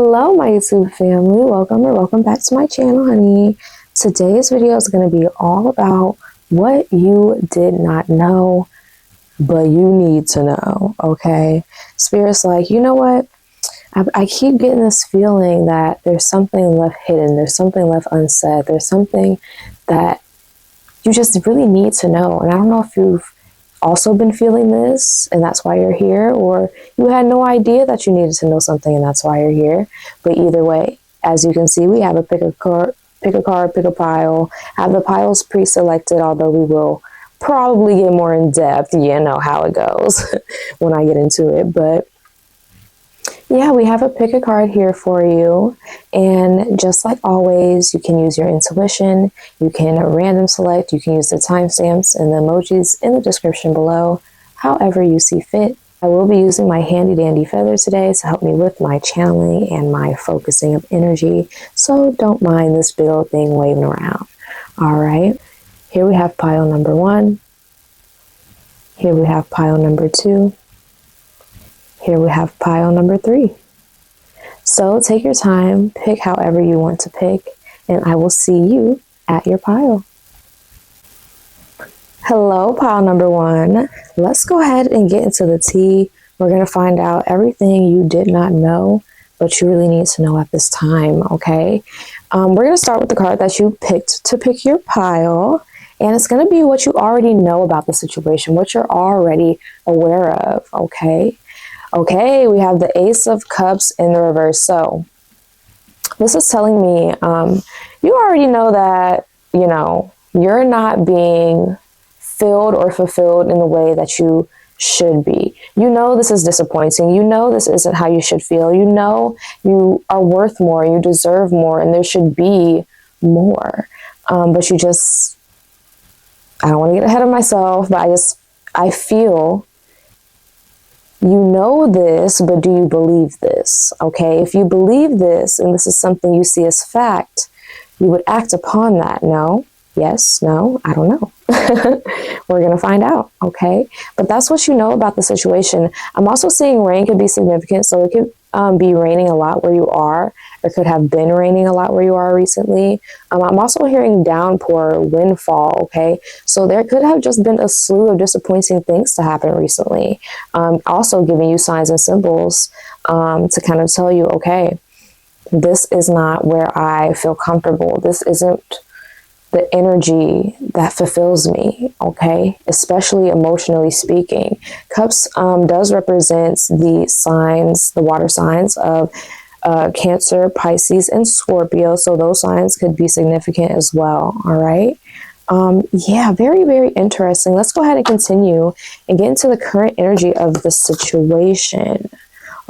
Hello, my YouTube family. Welcome back to my channel, honey. Today's video is going to be all about what you did not know, but you need to know, okay? Spirit's like, you know what? I keep getting this feeling that there's something left hidden. There's something left unsaid. There's something that you just really need to know. And I don't know if you've also been feeling this and that's why you're here, or you had no idea that you needed to know something and that's why you're here. But either way, as you can see, we have a pick a card, pick a pile. I have the piles pre-selected, although we will probably get more in depth. You know how it goes when I get into it. But yeah, we have a pick a card here for you. And just like always, you can use your intuition, you can random select, you can use the timestamps and the emojis in the description below, however you see fit. I will be using my handy dandy feather today to help me with my channeling and my focusing of energy. So don't mind this big old thing waving around. All right, here we have pile number 1. Here we have pile number 2. Here we have pile number 3. So take your time, pick however you want to pick, and I will see you at your pile. Hello, pile number 1. Let's go ahead and get into the tea. We're going to find out everything you did not know, but you really need to know at this time, okay? We're going to start with the card that you picked to pick your pile, and it's going to be what you already know about the situation, what you're already aware of, okay? Okay, we have the Ace of Cups in the reverse. So this is telling me you already know that, you know, you're not being filled or fulfilled in the way that you should be. You know this is disappointing. You know this isn't how you should feel. You know you are worth more. You deserve more, and there should be more. But you just, I don't want to get ahead of myself, but I feel you know this, but do you believe this? Okay, if you believe this and this is something you see as fact, you would act upon that. No, yes, no, I don't know. We're going to find out, okay? But that's what you know about the situation. I'm also seeing rain could be significant, so it could be raining a lot where you are, or could have been raining a lot where you are recently. I'm also hearing downpour, windfall, okay? So there could have just been a slew of disappointing things to happen recently. Also giving you signs and symbols to kind of tell you, okay, this is not where I feel comfortable. This isn't the energy that fulfills me, okay? Especially emotionally speaking. Cups does represent the signs, the water signs of Cancer, Pisces, and Scorpio. So those signs could be significant as well, all right? Yeah, very, very interesting. Let's go ahead and continue and get into the current energy of the situation.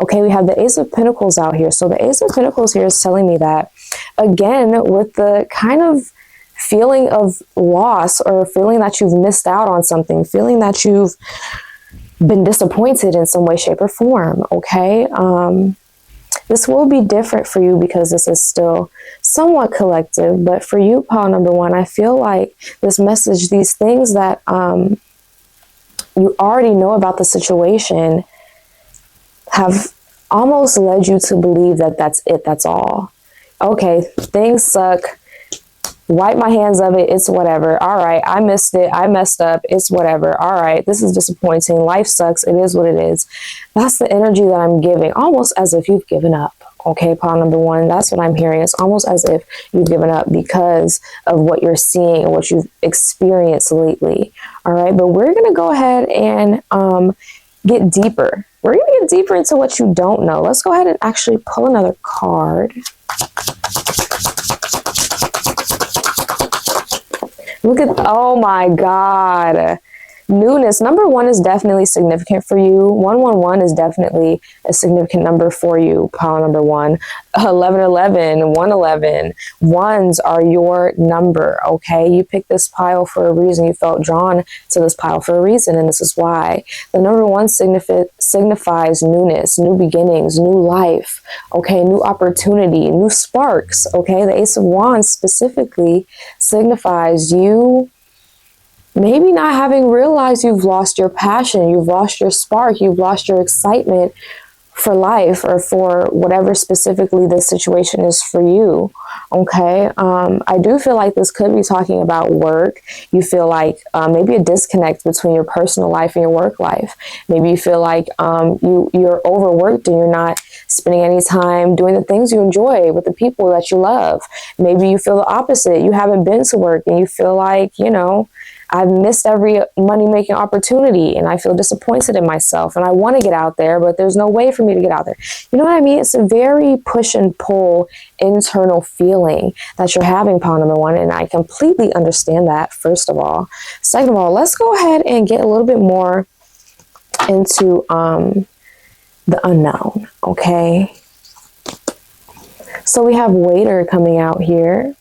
Okay, we have the Ace of Pentacles out here. So the Ace of Pentacles here is telling me that, again, with the kind of feeling of loss or feeling that you've missed out on something, feeling that you've been disappointed in some way, shape, or form, okay? This will be different for you because this is still somewhat collective, but for you, pile number 1, I feel like this message, these things that you already know about the situation have almost led you to believe that that's it, that's all. Okay, things suck. Wipe my hands of it. It's whatever. All right. I missed it. I messed up. It's whatever. All right. This is disappointing. Life sucks. It is what it is. That's the energy that I'm giving, almost as if you've given up. Okay, pile number 1. That's what I'm hearing. It's almost as if you've given up because of what you're seeing and what you've experienced lately. All right. But we're going to go ahead and get deeper. We're going to get deeper into what you don't know. Let's go ahead and actually pull another card. Look at, oh my God. Newness. Number 1 is definitely significant for you. 111 is definitely a significant number for you, pile number 1. 1111, 111. Ones are your number, okay? You picked this pile for a reason. You felt drawn to this pile for a reason, and this is why. The number 1 signifies newness, new beginnings, new life, okay? New opportunity, new sparks, okay? The Ace of Wands specifically signifies you maybe not having realized you've lost your passion, you've lost your spark, you've lost your excitement for life or for whatever specifically this situation is for you. Okay. I do feel like this could be talking about work. You feel like maybe a disconnect between your personal life and your work life. Maybe you feel like you're overworked and you're not spending any time doing the things you enjoy with the people that you love. Maybe you feel the opposite. You haven't been to work and you feel like, I've missed every money-making opportunity and I feel disappointed in myself and I want to get out there, but there's no way for me to get out there. You know what I mean? It's a very push and pull internal feeling that you're having, pile number one, and I completely understand that, first of all. Second of all, let's go ahead and get a little bit more into the unknown, okay? So we have waiter coming out here.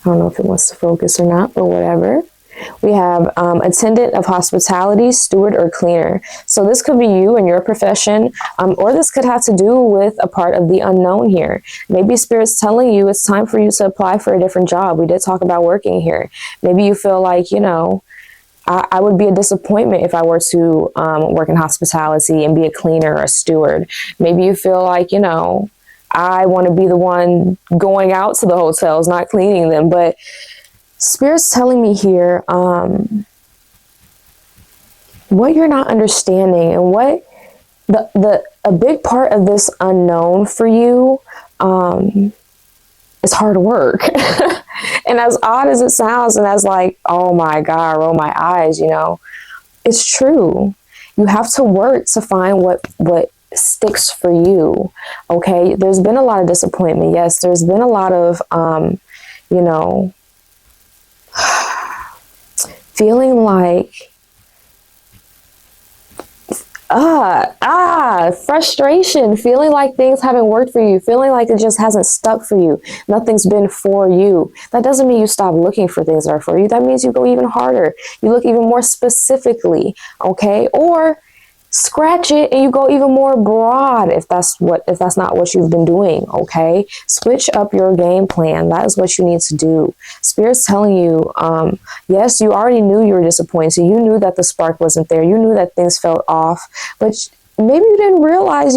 I don't know if it wants to focus or not, but whatever. We have attendant of hospitality, steward, or cleaner. So this could be you and your profession, or this could have to do with a part of the unknown here. Maybe Spirit's telling you it's time for you to apply for a different job. We did talk about working here. Maybe you feel like, I would be a disappointment if I were to work in hospitality and be a cleaner or a steward. Maybe you feel like, I want to be the one going out to the hotels, not cleaning them. But Spirit's telling me here, what you're not understanding and what a big part of this unknown for you is hard work. And as odd as it sounds, and as like, oh my God, roll my eyes, it's true. You have to work to find what sticks for you. Okay, there's been a lot of disappointment. Yes, there's been a lot of feeling like frustration, feeling like things haven't worked for you, feeling like it just hasn't stuck for you, nothing's been for you. That doesn't mean you stop looking for things that are for you. That means you go even harder, you look even more specifically, okay? Or scratch it and you go even more broad if that's not what you've been doing, okay? Switch up your game plan. That is what you need to do. Spirit's telling you, yes, you already knew you were disappointed. You knew that the spark wasn't there. You knew that things felt off, but maybe you didn't realize,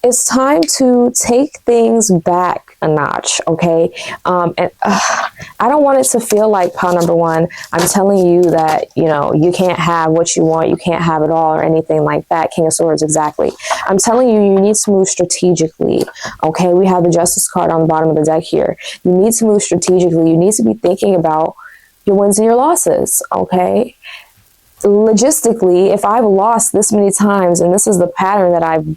it's time to take things back a notch, okay? And I don't want it to feel like, pile number one, I'm telling you that, you can't have what you want, you can't have it all or anything like that. King of Swords, exactly. I'm telling you, you need to move strategically, okay? We have the Justice card on the bottom of the deck here. You need to move strategically. You need to be thinking about your wins and your losses, okay? Logistically, if I've lost this many times and this is the pattern that I've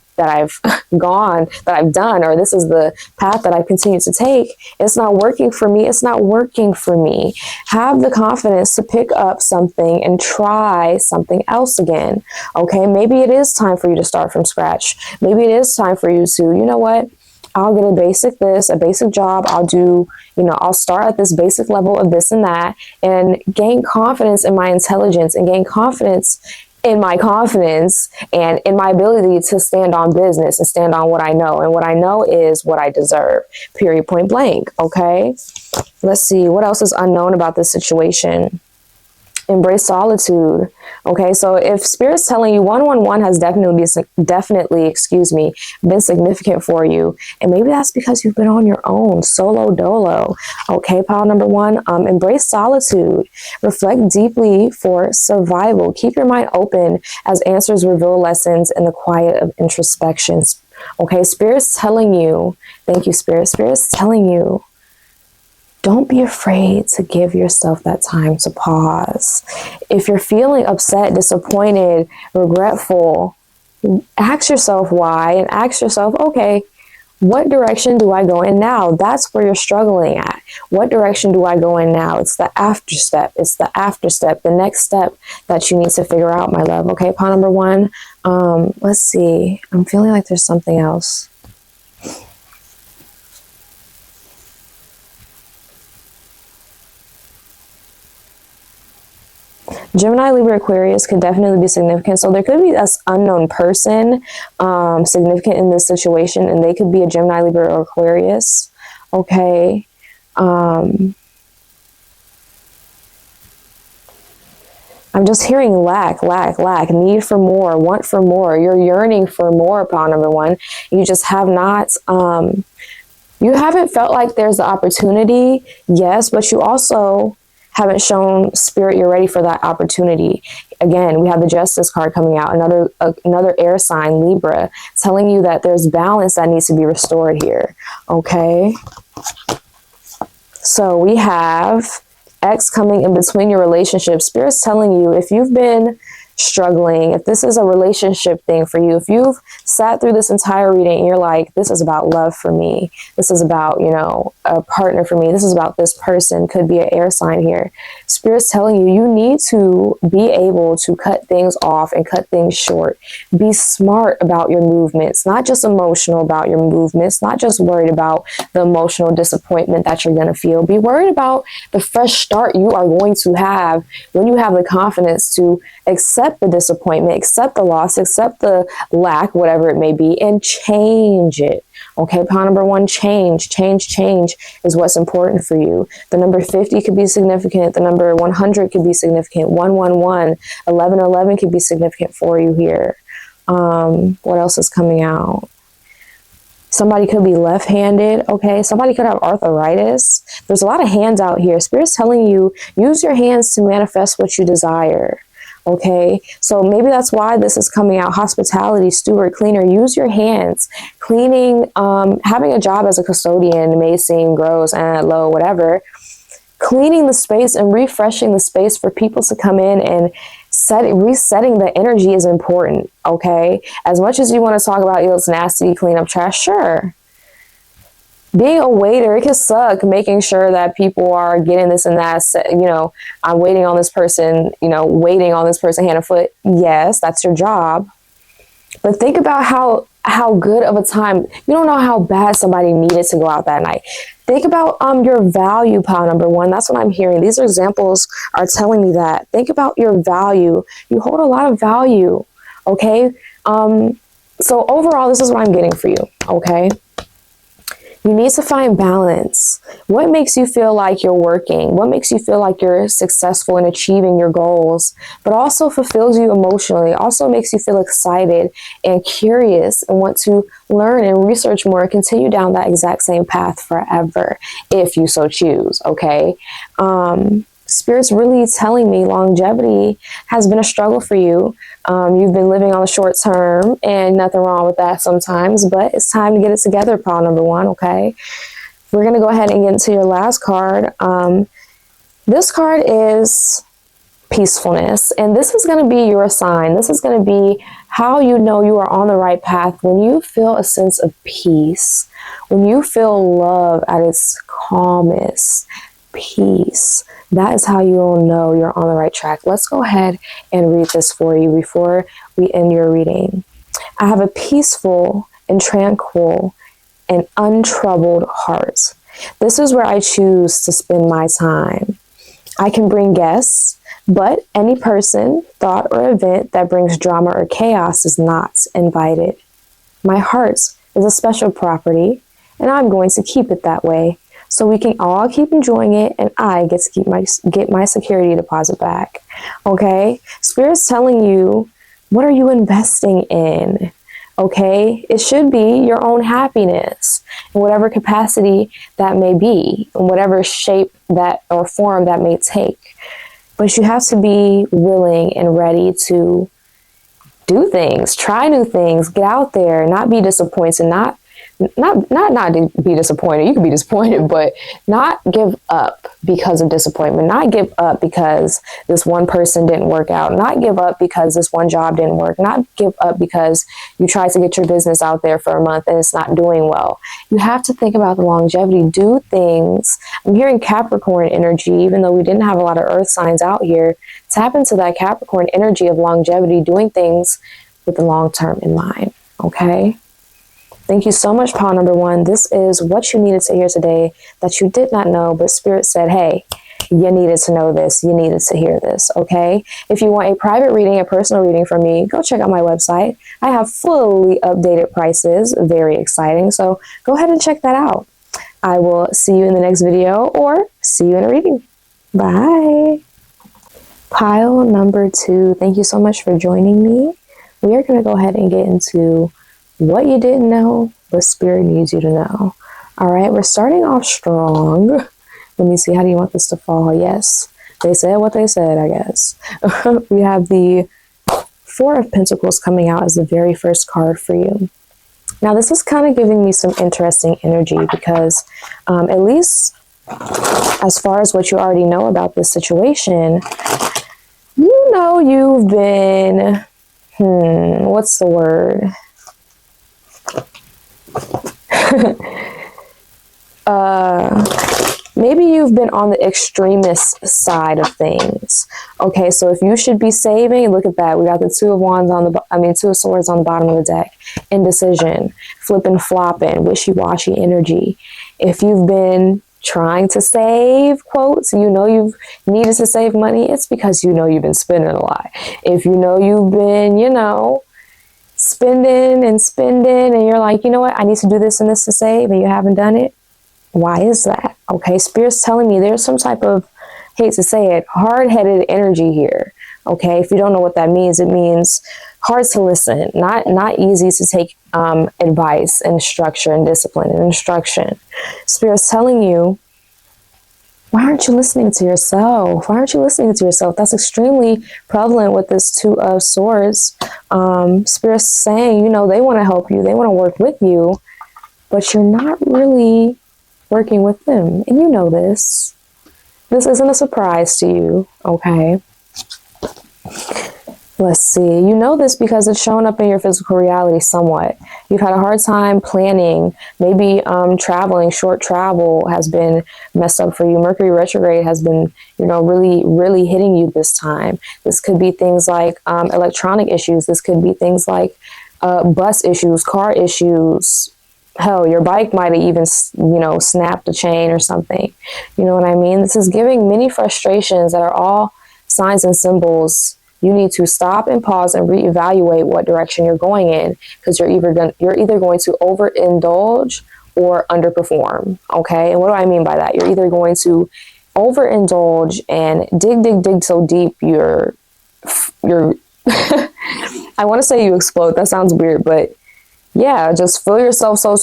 done, or this is the path that I continue to take, it's not working for me. It's not working for me. Have the confidence to pick up something and try something else again. Okay, maybe it is time for you to start from scratch. Maybe it is time for you to, you know what? I'll get a basic job. I'll do, I'll start at this basic level of this and that and gain confidence in my intelligence and gain confidence in my confidence and in my ability to stand on business and stand on what I know. And what I know is what I deserve, period, point blank. Okay. Let's see what else is unknown about this situation. Embrace solitude. Okay, so if Spirit's telling you 111 has definitely, been significant for you, and maybe that's because you've been on your own, solo dolo. Okay, pile number one, embrace solitude. Reflect deeply for survival. Keep your mind open as answers reveal lessons in the quiet of introspection. Okay, Spirit's telling you, thank you, Spirit. Spirit's telling you, don't be afraid to give yourself that time to pause. If you're feeling upset, disappointed, regretful, ask yourself why and ask yourself, okay, what direction do I go in now? That's where you're struggling at. What direction do I go in now? It's the after step. It's the after step, the next step that you need to figure out, my love. Okay, pile number one. Let's see. I'm feeling like there's something else. Gemini, Libra, Aquarius could definitely be significant. So there could be this unknown person significant in this situation, and they could be a Gemini, Libra, or Aquarius. Okay. I'm just hearing lack, need for more, want for more. You're yearning for more, pile number one. You just have not, you haven't felt like there's the opportunity, yes, but you also haven't shown spirit you're ready for that opportunity. Again, we have the Justice card coming out, another air sign, Libra, telling you that there's balance that needs to be restored here, okay? So we have X coming in between your relationship. Spirit's telling you if you've been struggling, if this is a relationship thing for you, if you've sat through this entire reading and you're like, this is about love for me, this is about, you know, a partner for me, this is about this person, could be an air sign here. Spirit's telling you, you need to be able to cut things off and cut things short. Be smart about your movements, not just emotional about your movements, not just worried about the emotional disappointment that you're going to feel. Be worried about the fresh start you are going to have when you have the confidence to accept the disappointment, accept the loss, accept the lack, whatever it may be, and change it. Okay, pile number one, change is what's important for you. The number 50 could be significant. The number 100 could be significant. 111, 1111 could be significant for you here. What else is coming out? Somebody could be left-handed, okay? Somebody could have arthritis. There's a lot of hands out here. Spirit's telling you, use your hands to manifest what you desire. Okay, so maybe that's why this is coming out. Hospitality, steward, cleaner. Use your hands. Cleaning, having a job as a custodian may seem gross and low, whatever. Cleaning the space and refreshing the space for people to come in and resetting the energy is important. Okay, as much as you want to talk about, it's nasty, clean up trash, sure. Being a waiter, it can suck making sure that people are getting this and that, you know, I'm waiting on this person, you know, waiting on this person hand and foot. Yes, that's your job. But think about how good of a time, you don't know how bad somebody needed to go out that night. Think about your value, pile number one. That's what I'm hearing. These examples are telling me that. Think about your value. You hold a lot of value, okay? So overall, this is what I'm getting for you, okay? You need to find balance. What makes you feel like you're working? What makes you feel like you're successful in achieving your goals, but also fulfills you emotionally, also makes you feel excited and curious and want to learn and research more and continue down that exact same path forever, if you so choose, okay? Spirit's really telling me longevity has been a struggle for you. You've been living on the short term, and nothing wrong with that sometimes, but it's time to get it together, pile number one, okay? We're going to go ahead and get into your last card. This card is peacefulness, and this is going to be your sign. This is going to be how you know you are on the right path when you feel a sense of peace, when you feel love at its calmest, peace. That is how you'll know you're on the right track. Let's go ahead and read this for you before we end your reading. I have a peaceful and tranquil and untroubled heart. This is where I choose to spend my time. I can bring guests, but any person, thought, or event that brings drama or chaos is not invited. My heart is a special property, and I'm going to keep it that way, so we can all keep enjoying it, and I get to get my security deposit back. Okay? Spirit's telling you, what are you investing in? Okay? It should be your own happiness in whatever capacity that may be, in whatever shape that or form that may take. But you have to be willing and ready to do things, try new things, get out there, not be disappointed, not be disappointed. You can be disappointed, but not give up because of disappointment, not give up because this one person didn't work out, not give up because this one job didn't work, not give up because you tried to get your business out there for a month and it's not doing well. You have to think about the longevity, do things. I'm hearing Capricorn energy, even though we didn't have a lot of earth signs out here. Tap into that Capricorn energy of longevity, doing things with the long term in mind. Okay? Thank you so much, pile number one. This is what you needed to hear today that you did not know, but Spirit said, hey, you needed to know this. You needed to hear this, okay? If you want a private reading, a personal reading from me, go check out my website. I have fully updated prices. Very exciting. So go ahead and check that out. I will see you in the next video or see you in a reading. Bye. Pile number 2, thank you so much for joining me. We are going to go ahead and get into what you didn't know, but Spirit needs you to know. All right, we're starting off strong. Let me see, how do you want this to fall? Yes, they said what they said, I guess. We have the Four of Pentacles coming out as the very first card for you. Now, this is kind of giving me some interesting energy because at least as far as what you already know about this situation, you know you've been, what's the word? Maybe you've been on the extremist side of things. Okay, so if you should be saving, look at that. We got the Two of Swords on the bottom of the deck. Indecision, flipping, flopping, wishy-washy energy. If you've been trying to save, quotes, you know you've needed to save money, it's because you know you've been spending a lot. If you know you've been, spending and you're like, you know what, I need to do this and this to save, and you haven't done it, why is that? Okay, Spirit's telling me there's some type of, hate to say it, hard-headed energy here. Okay, if you don't know what that means, it means hard to listen, not easy to take advice and structure and discipline and instruction. Spirit's telling you, why aren't you listening to yourself? Why aren't you listening to yourself? That's extremely prevalent with this Two of Swords. Spirit's saying, they want to help you, they want to work with you, but you're not really working with them, and you know this. This isn't a surprise to you, okay? Let's see. You know this because it's shown up in your physical reality somewhat. You've had a hard time planning. Maybe traveling, short travel has been messed up for you. Mercury retrograde has been, really, really hitting you this time. This could be things like electronic issues. This could be things like bus issues, car issues. Hell, your bike might have even, snapped a chain or something. You know what I mean? This is giving many frustrations that are all signs and symbols. You need to stop and pause and reevaluate what direction you're going in, because you're either going to overindulge or underperform. Okay, and what do I mean by that? You're either going to overindulge and dig so deep you're I want to say you explode. That sounds weird, but yeah, just fill yourself so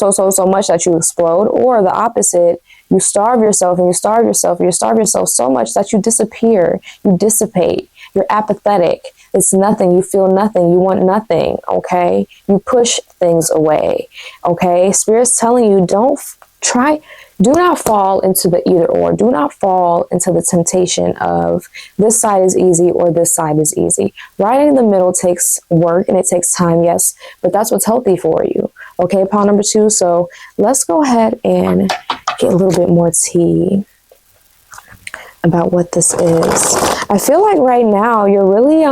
much that you explode, or the opposite, you starve yourself and you starve yourself and you starve yourself so much that you disappear, you dissipate, you're apathetic. It's nothing. You feel nothing. You want nothing. Okay. You push things away. Okay. Spirit's telling you, do not fall into the either or. Do not fall into the temptation of this side is easy or this side is easy. Right in the middle takes work and it takes time, yes, but that's what's healthy for you. Okay, pile number 2. So let's go ahead and get a little bit more tea about what this is. I feel like right now you're really,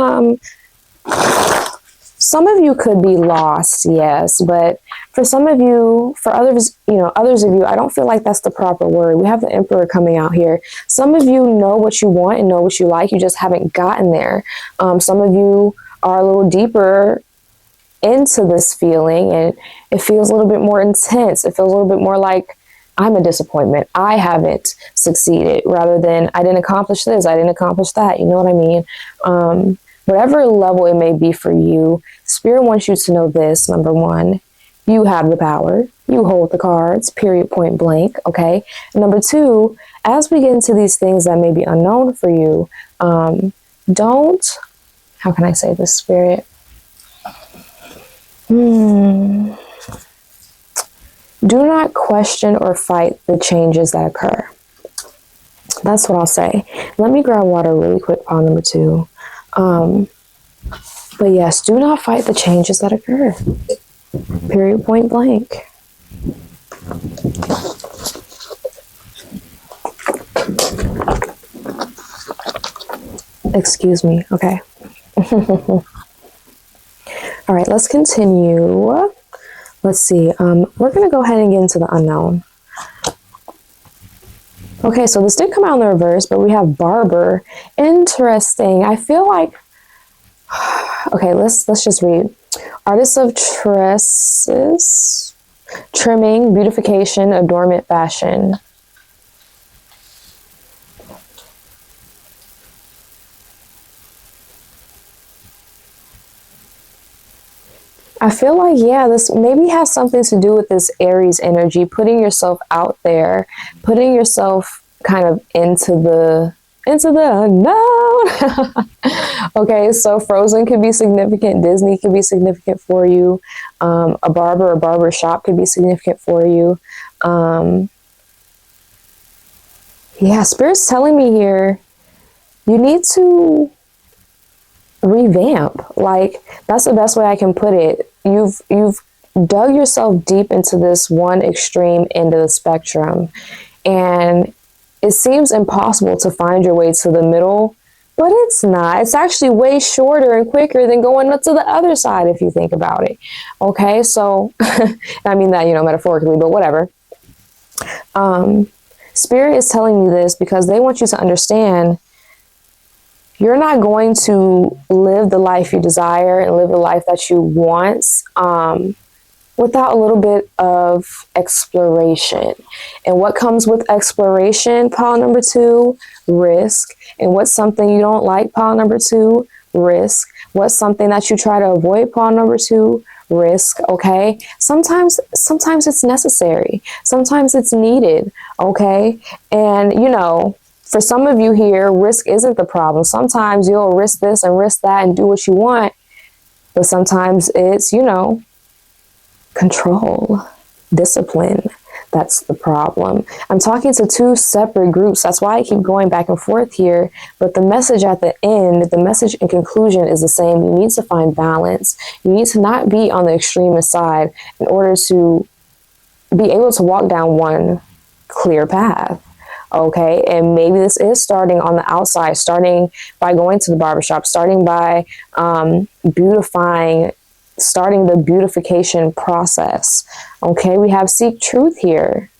some of you could be lost, yes, but for some of you, for others, others of you, I don't feel like that's the proper word. We have the Emperor coming out here. Some of you know what you want and know what you like. You just haven't gotten there. Some of you are a little deeper into this feeling and it feels a little bit more intense. It feels a little bit more like I'm a disappointment. I haven't succeeded, rather than I didn't accomplish this, I didn't accomplish that. You know what I mean? Whatever level it may be for you, Spirit wants you to know this. Number 1, you have the power. You hold the cards, period, point blank. Okay. And number 2, as we get into these things that may be unknown for you, how can I say this, Spirit? Do not question or fight the changes that occur. That's what I'll say. Let me grab water really quick, pile number 2. But yes, do not fight the changes that occur. Period, point blank. Excuse me. Okay. All right, let's continue. Let's see. We're going to go ahead and get into the unknown. Okay, so this did come out in the reverse, but we have barber. Interesting. I feel like, okay, let's just read. Artists of tresses, trimming, beautification, adornment, fashion. I feel like, yeah, this maybe has something to do with this Aries energy, putting yourself out there, putting yourself kind of into the unknown. Okay, so Frozen could be significant. Disney could be significant for you. A barber or barber shop could be significant for you. Yeah, Spirit's telling me here, you need to revamp. Like, that's the best way I can put it. You've dug yourself deep into this one extreme end of the spectrum, and it seems impossible to find your way to the middle, but it's not. It's actually way shorter and quicker than going up to the other side if you think about it. Okay, so I mean that, metaphorically, but whatever. Spirit is telling me this because they want you to understand you're not going to live the life you desire and live the life that you want without a little bit of exploration. And what comes with exploration, pile number 2? Risk. And what's something you don't like, pile number 2? Risk. What's something that you try to avoid, pile number 2? Risk. Okay, sometimes it's necessary, sometimes it's needed. Okay, and for some of you here, risk isn't the problem. Sometimes you'll risk this and risk that and do what you want, but sometimes it's control, discipline. That's the problem. I'm talking to 2 separate groups. That's why I keep going back and forth here. But the message at the end, the message in conclusion is the same. You need to find balance. You need to not be on the extremist side in order to be able to walk down one clear path. Okay, and maybe this is starting on the outside, starting by going to the barbershop, starting by beautifying, starting the beautification process. Okay, we have seek truth here.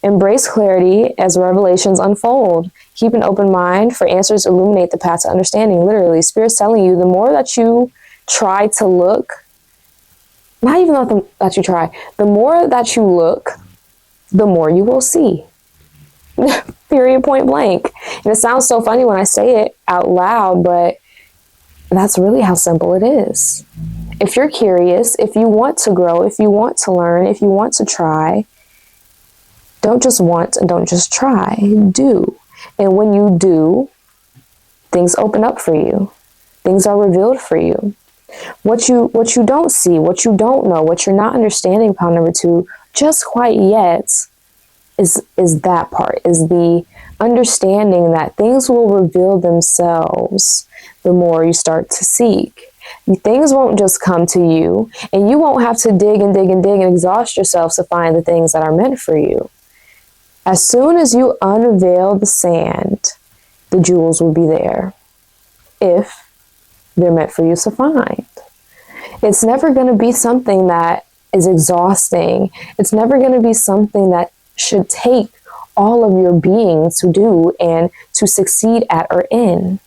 Embrace clarity as revelations unfold. Keep an open mind for answers to illuminate the path to understanding. Literally, Spirit's telling you the more that you try to look, not even that you try, the more that you look, the more you will see. Period, point blank. And it sounds so funny when I say it out loud, but that's really how simple it is. If you're curious, if you want to grow, if you want to learn, if you want to try, don't just want and don't just try, do. And when you do, things open up for you. Things are revealed for you. What you don't see, what you don't know, what you're not understanding, pile number 2, just quite yet, is that part, is the understanding that things will reveal themselves the more you start to seek. Things won't just come to you, and you won't have to dig and dig and dig and exhaust yourself to find the things that are meant for you. As soon as you unveil the sand, the jewels will be there, if they're meant for you to find. It's never going to be something that is exhausting. It's never going to be something that should take all of your being to do and to succeed at or in.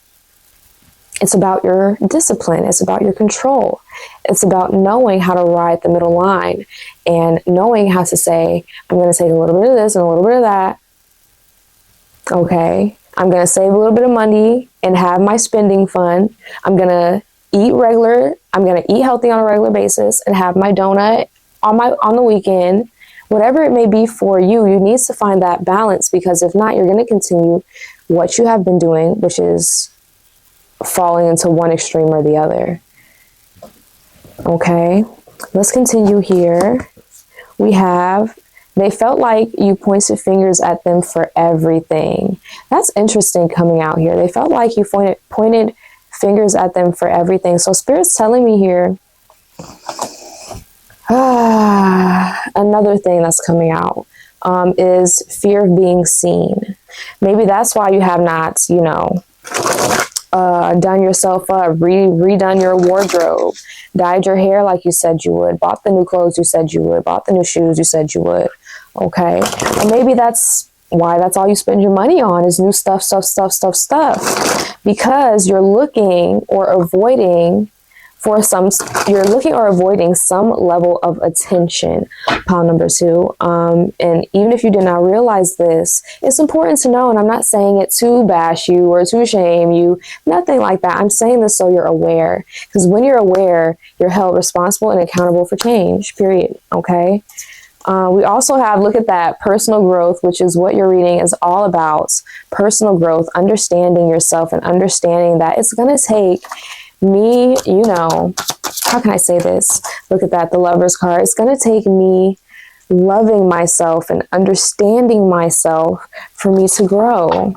It's about your discipline. It's about your control. It's about knowing how to ride the middle line and knowing how to say, I'm going to take a little bit of this and a little bit of that. Okay. I'm going to save a little bit of money and have my spending fund. I'm going to eat regular. I'm going to eat healthy on a regular basis and have my donut on the weekend. Whatever it may be for you, you need to find that balance, because if not, you're going to continue what you have been doing, which is falling into one extreme or the other. Okay, let's continue here. We have, they felt like you pointed fingers at them for everything. That's interesting coming out here. They felt like you pointed fingers at them for everything. So Spirit's telling me here, another thing that's coming out is fear of being seen. Maybe that's why you have not, done yourself up, redone your wardrobe, dyed your hair like you said you would, bought the new clothes you said you would, bought the new shoes you said you would. Okay, or maybe that's why that's all you spend your money on is new stuff, because you're looking or avoiding you're looking or avoiding some level of attention, pile number 2. And even if you did not realize this, it's important to know, and I'm not saying it to bash you or to shame you, nothing like that. I'm saying this so you're aware, because when you're aware, you're held responsible and accountable for change, period. Okay. We also have, look at that, personal growth, which is what your reading is all about. Personal growth, understanding yourself and understanding that it's going to take me, you know, how can I say this? Look at that, the Lover's card. It's going to take me loving myself and understanding myself for me to grow.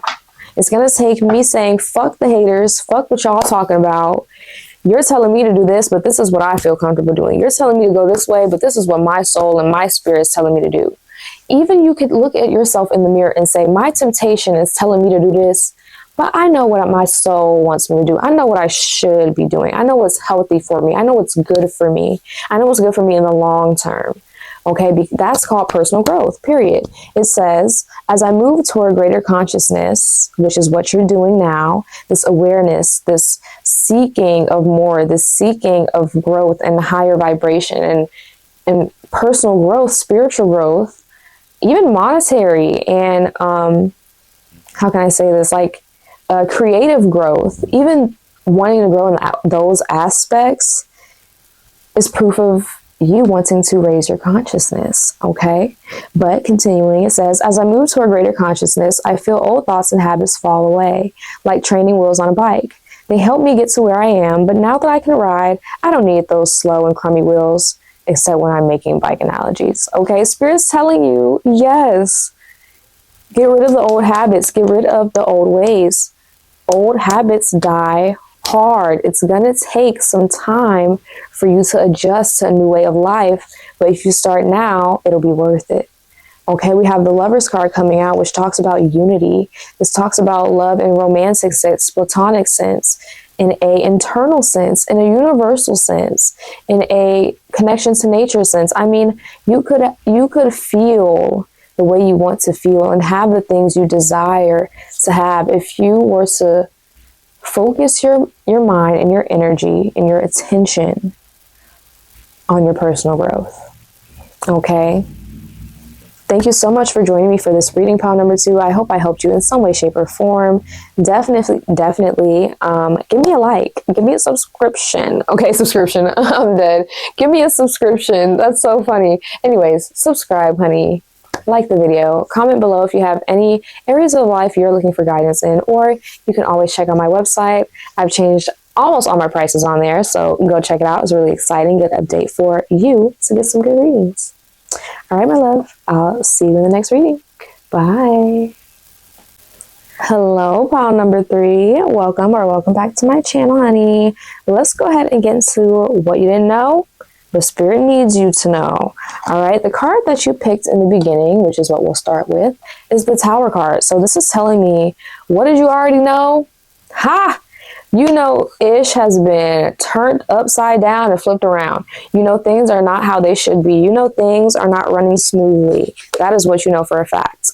It's going to take me saying, fuck the haters, fuck what y'all talking about. You're telling me to do this, but this is what I feel comfortable doing. You're telling me to go this way, but this is what my soul and my spirit is telling me to do. Even you could look at yourself in the mirror and say, my temptation is telling me to do this, but I know what my soul wants me to do. I know what I should be doing. I know what's healthy for me. I know what's good for me. I know what's good for me in the long term. Okay, that's called personal growth, period. It says, as I move toward greater consciousness, which is what you're doing now, this awareness, this seeking of more, this seeking of growth and higher vibration and personal growth, spiritual growth, even monetary and, how can I say this, like creative growth, even wanting to grow in those aspects is proof of you wanting to raise your consciousness, okay? But continuing, it says, as I move toward greater consciousness, I feel old thoughts and habits fall away, like training wheels on a bike. They help me get to where I am, but now that I can ride, I don't need those slow and crummy wheels, except when I'm making bike analogies, okay? Spirit's telling you, yes, get rid of the old habits, get rid of the old ways. Old habits die hard. It's gonna take some time for you to adjust to a new way of life, but if you start now, it'll be worth it. Okay, we have the Lover's card coming out, which talks about unity. This talks about love in romantic sense, platonic sense, in a internal sense, in a universal sense, in a connection to nature sense. I mean, you could feel the way you want to feel and have the things you desire to have if you were to focus your mind and your energy and your attention on your personal growth. Okay? Thank you so much for joining me for this reading, pile number 2. I hope I helped you in some way, shape, or form. Definitely, give me a like. Give me a subscription. Okay, subscription. I'm dead. Give me a subscription. That's so funny. Anyways, subscribe, honey. Like the video, comment below if you have any areas of life you're looking for guidance in, or you can always check out my website. I've changed almost all my prices on there, so go check it out. It's really exciting, good update for you to get some good readings. All right, my love, I'll see you in the next reading. Bye. Hello, pile number 3. Welcome back to my channel, honey. Let's go ahead and get into what you didn't know. The spirit needs you to know. All right. The card that you picked in the beginning, which is what we'll start with, is the Tower card. So this is telling me, what did you already know? Ha! You know, ish has been turned upside down and flipped around. You know, things are not how they should be. You know, things are not running smoothly. That is what you know for a fact.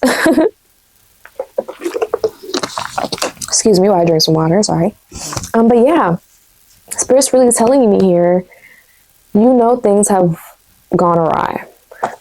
Excuse me while I drink some water. Sorry. But yeah, Spirit's really telling me here, you know things have gone awry.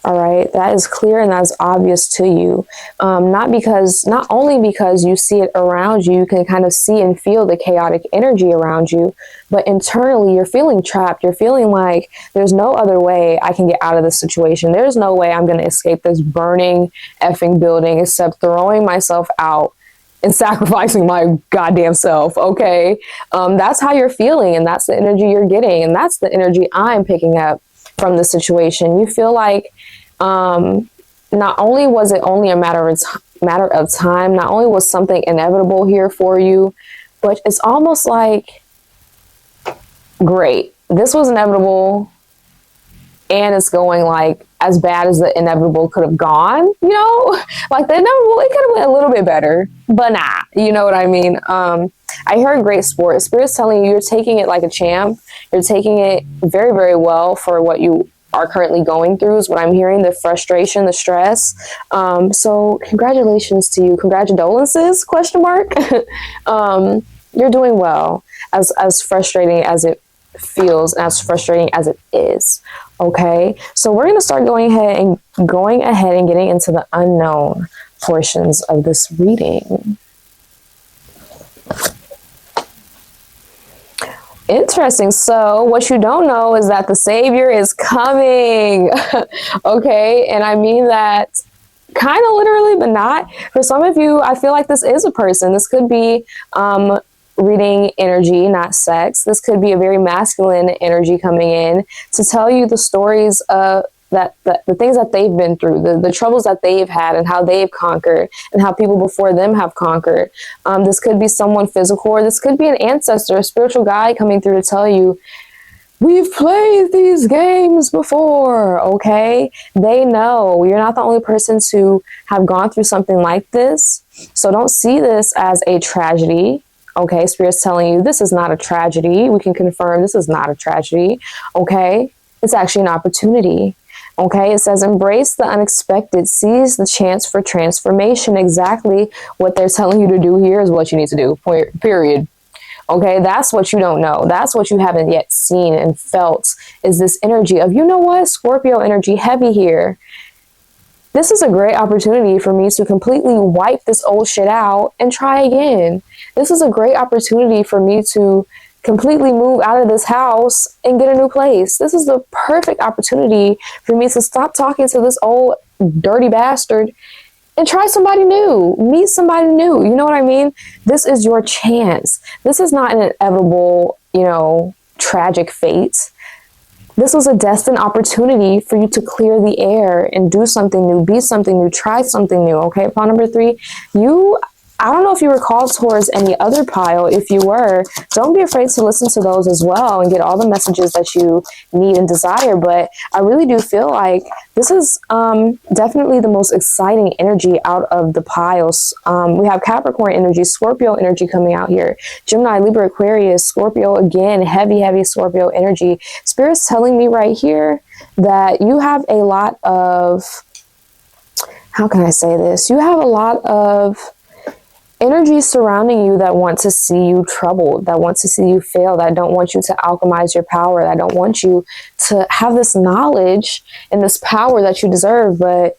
All right, that is clear and that's obvious to you. Not only because you see it around you, you can kind of see and feel the chaotic energy around you, but internally you're feeling trapped. You're feeling like there's no other way I can get out of this situation. There's no way I'm going to escape this burning effing building except throwing myself out and sacrificing my goddamn self, okay? That's how you're feeling, and that's the energy you're getting, and that's the energy I'm picking up from the situation. You feel like not only was it only a matter of time, not only was something inevitable here for you, but it's almost like, great, this was inevitable, and it's going like as bad as the inevitable could have gone, you know? Like the inevitable, it could have went a little bit better, but nah, you know what I mean? I heard great sport. Spirit's telling you you're taking it like a champ. You're taking it very, very well for what you are currently going through is what I'm hearing, the frustration, the stress. So congratulations to you. Congratulations, question mark. You're doing well, as frustrating as it feels, as frustrating as it is. Okay, so we're going to start going ahead and getting into the unknown portions of this reading. Interesting. So what you don't know is that the Savior is coming. Okay, and I mean that kind of literally, but not. For some of you, I feel like this is a person. This could be reading energy, not sex. This could be a very masculine energy coming in to tell you the stories of the things that they've been through, the troubles that they've had and how they've conquered and how people before them have conquered. This could be someone physical, or this could be an ancestor, a spiritual guide coming through to tell you, we've played these games before, okay? They know. You're not the only person to have gone through something like this. So don't see this as a tragedy. Okay, Spirit's telling you this is not a tragedy. We can confirm this is not a tragedy. Okay, it's actually an opportunity. Okay, it says embrace the unexpected, seize the chance for transformation. Exactly what they're telling you to do here is what you need to do, period. Okay, that's what you don't know. That's what you haven't yet seen and felt, is this energy of, you know what, Scorpio energy heavy here. This is a great opportunity for me to completely wipe this old shit out and try again. This is a great opportunity for me to completely move out of this house and get a new place. This is the perfect opportunity for me to stop talking to this old dirty bastard and try somebody new, meet somebody new. You know what I mean? This is your chance. This is not an inevitable, tragic fate. This was a destined opportunity for you to clear the air and do something new, be something new, try something new. Okay, pawn number 3, I don't know if you were called towards any other pile. If you were, don't be afraid to listen to those as well and get all the messages that you need and desire. But I really do feel like this is definitely the most exciting energy out of the piles. We have Capricorn energy, Scorpio energy coming out here. Gemini, Libra, Aquarius, Scorpio again, heavy Scorpio energy. Spirit's telling me right here that you have a lot of, how can I say this? You have a lot of energy surrounding you that want to see you troubled, that want to see you fail, that don't want you to alchemize your power, that don't want you to have this knowledge and this power that you deserve. But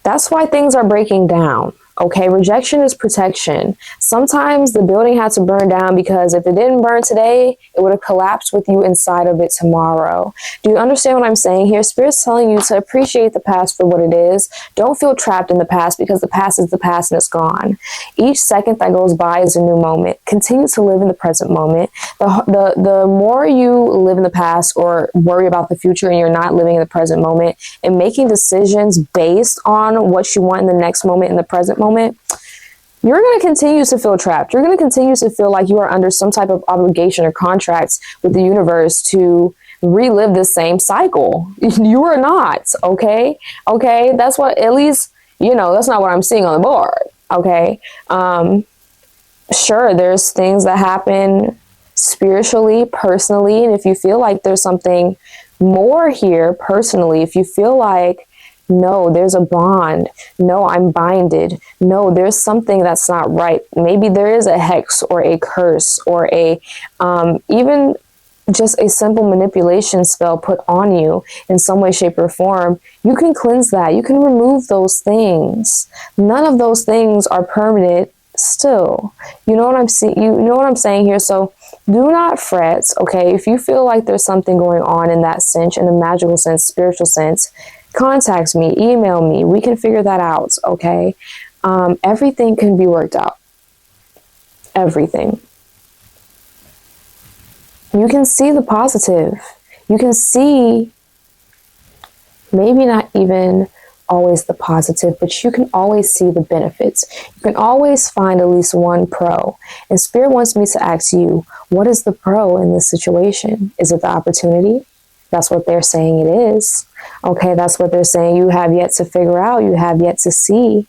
that's why things are breaking down. Okay, rejection is protection. Sometimes the building had to burn down because if it didn't burn today, it would have collapsed with you inside of it tomorrow. Do you understand what I'm saying here? Spirit's telling you to appreciate the past for what it is. Don't feel trapped in the past, because the past is the past and it's gone. Each second that goes by is a new moment. Continue to live in the present moment. The more you live in the past or worry about the future and you're not living in the present moment and making decisions based on what you want in the next moment, in the present moment, you're going to continue to feel trapped. You're going to continue to feel like you are under some type of obligation or contracts with the universe to relive this same cycle. You are not, okay? Okay, that's what, at least, that's not what I'm seeing on the board, okay? Sure, there's things that happen spiritually, personally, and if you feel like there's something more here personally, if you feel like, no, there's a bond. No, I'm binded. No, there's something that's not right. Maybe there is a hex or a curse or a even just a simple manipulation spell put on you in some way, shape, or form. You can cleanse that. You can remove those things. None of those things are permanent still. You know what I'm saying? You know what I'm saying here? So do not fret, okay? If you feel like there's something going on in that sense, in the magical sense, spiritual sense, contact me, email me. We can figure that out, okay? Everything can be worked out. Everything. You can see the positive. You can see maybe not even always the positive, but you can always see the benefits. You can always find at least one pro. And Spirit wants me to ask you, what is the pro in this situation? Is it the opportunity? That's what they're saying it is. Okay, that's what they're saying you have yet to figure out. You have yet to see.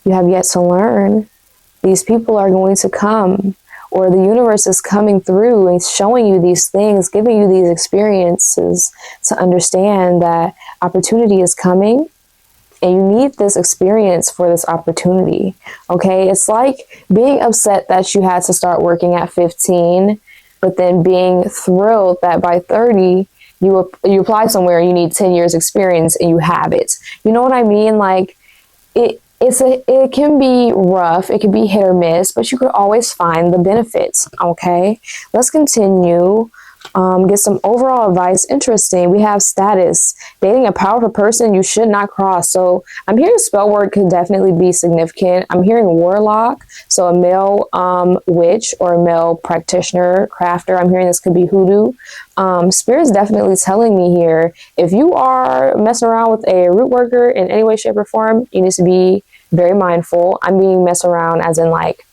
You have yet to learn. These people are going to come, or the universe is coming through and showing you these things, giving you these experiences to understand that opportunity is coming. And you need this experience for this opportunity. Okay, it's like being upset that you had to start working at 15 but then being thrilled that by 30, you apply somewhere, you need 10 years experience and you have it. You know what I mean? Like, it can be rough, it can be hit or miss, but you could always find the benefits. Okay, let's continue. Get some overall advice. Interesting. We have status. Dating a powerful person you should not cross. So I'm hearing spell word could definitely be significant. I'm hearing warlock. So a male witch or a male practitioner, crafter. I'm hearing this could be hoodoo. Spirit's definitely telling me here, if you are messing around with a root worker in any way, shape, or form, you need to be very mindful. I'm being messed around as in like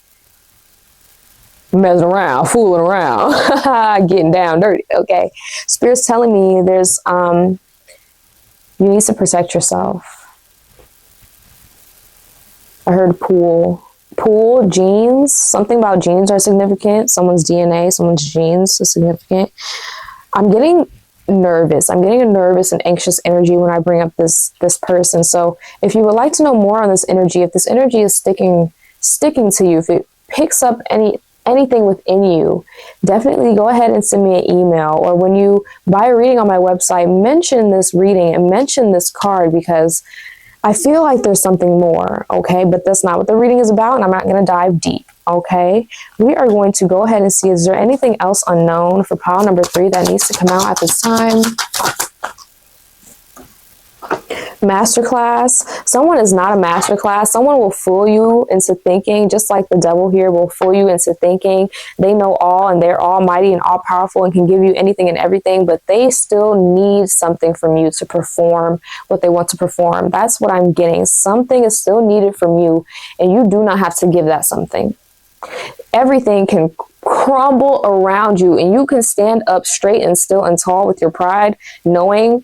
messing around, fooling around, getting down dirty. Okay, Spirit's telling me there's you need to protect yourself. I heard pool, genes. Something about genes are significant. Someone's DNA, someone's genes is significant. I'm getting nervous. I'm getting a nervous and anxious energy when I bring up this person. So if you would like to know more on this energy, if this energy is sticking to you, if it picks up anything within you, definitely go ahead and send me an email, or when you buy a reading on my website, mention this reading and mention this card, because I feel like there's something more. Okay, but that's not what the reading is about, and I'm not going to dive deep. Okay, we are going to go ahead and see, is there anything else unknown for pile number 3 that needs to come out at this time? Masterclass. Someone is not a masterclass. Someone will fool you into thinking, just like the devil here will fool you into thinking they know all and they're almighty and all powerful and can give you anything and everything, but they still need something from you to perform what they want to perform. That's what I'm getting. Something is still needed from you, and you do not have to give that something. Everything can crumble around you, and you can stand up straight and still and tall with your pride, knowing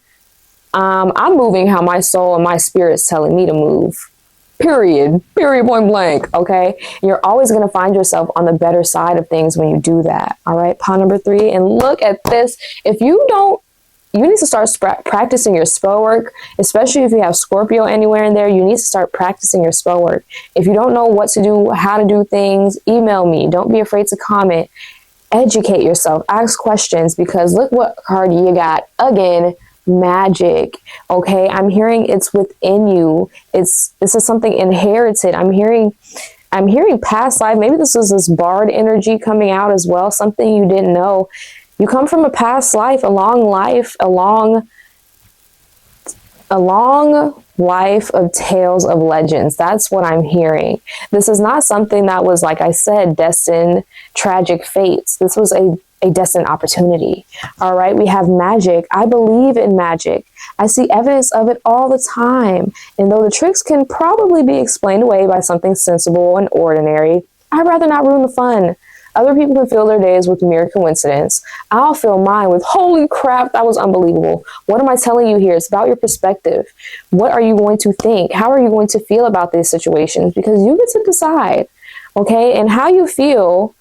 I'm moving how my soul and my spirit's telling me to move. Period, point blank. Okay, and you're always going to find yourself on the better side of things when you do that. All right, pile number 3, and look at this. If you don't, you need to start practicing your spell work, especially if you have Scorpio anywhere in there. You need to start practicing your spell work. If you don't know what to do, how to do things, email me. Don't be afraid to comment. Educate yourself. Ask questions, because look what card you got again. Magic. Okay, I'm hearing it's within you. This is something inherited. I'm hearing past life. Maybe this is this bard energy coming out as well. Something you didn't know. You come from a past life, a long life of tales of legends. That's what I'm hearing. This is not something that was, like I said, destined, tragic fates. This was a destined opportunity. All right, we have magic. I believe in magic. I see evidence of it all the time. And though the tricks can probably be explained away by something sensible and ordinary, I'd rather not ruin the fun. Other people can fill their days with mere coincidence. I'll fill mine with, holy crap, that was unbelievable. What am I telling you here? It's about your perspective. What are you going to think? How are you going to feel about these situations? Because you get to decide, okay? And how you feel,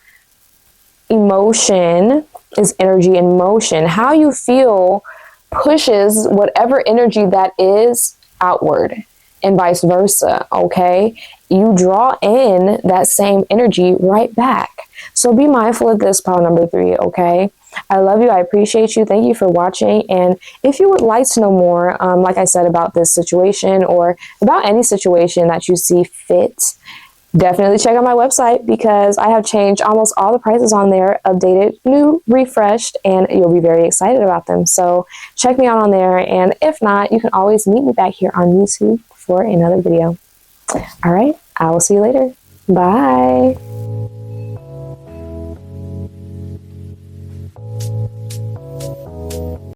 emotion is energy in motion. How you feel pushes whatever energy that is outward, and vice versa, okay? You draw in that same energy right back. So be mindful of this, pile number 3, okay? I love you. I appreciate you. Thank you for watching. And if you would like to know more, like I said, about this situation or about any situation that you see fit, definitely check out my website, because I have changed almost all the prices on there, updated, new, refreshed, and you'll be very excited about them. So check me out on there. And if not, you can always meet me back here on YouTube for another video. All right, I will see you later. Bye.